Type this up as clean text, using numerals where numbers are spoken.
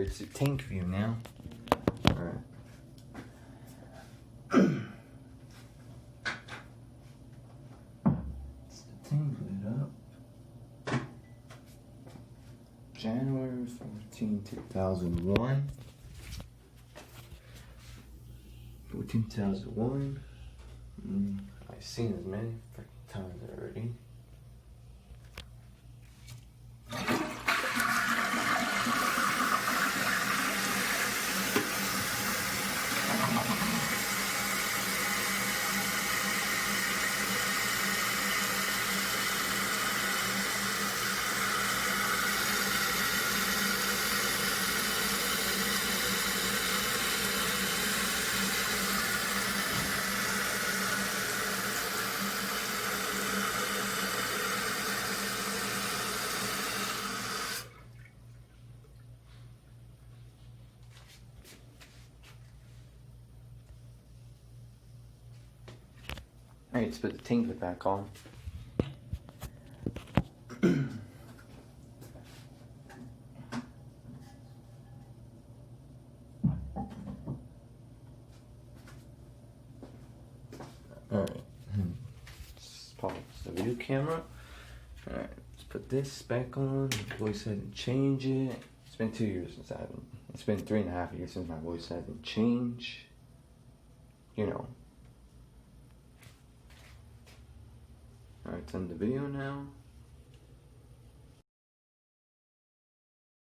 It's a tank view now. Alright. It's the tank lit up. January 14, 2001. 2001. I've seen as many freaking times already. Alright, let's put the tank lid back on. Alright, let's pause the video camera. Alright, let's put this back on. My voice hasn't changed it. It's been 2 years since I haven't. It's been 3.5 years since my voice hasn't changed. You know. Alright, it's in the video now.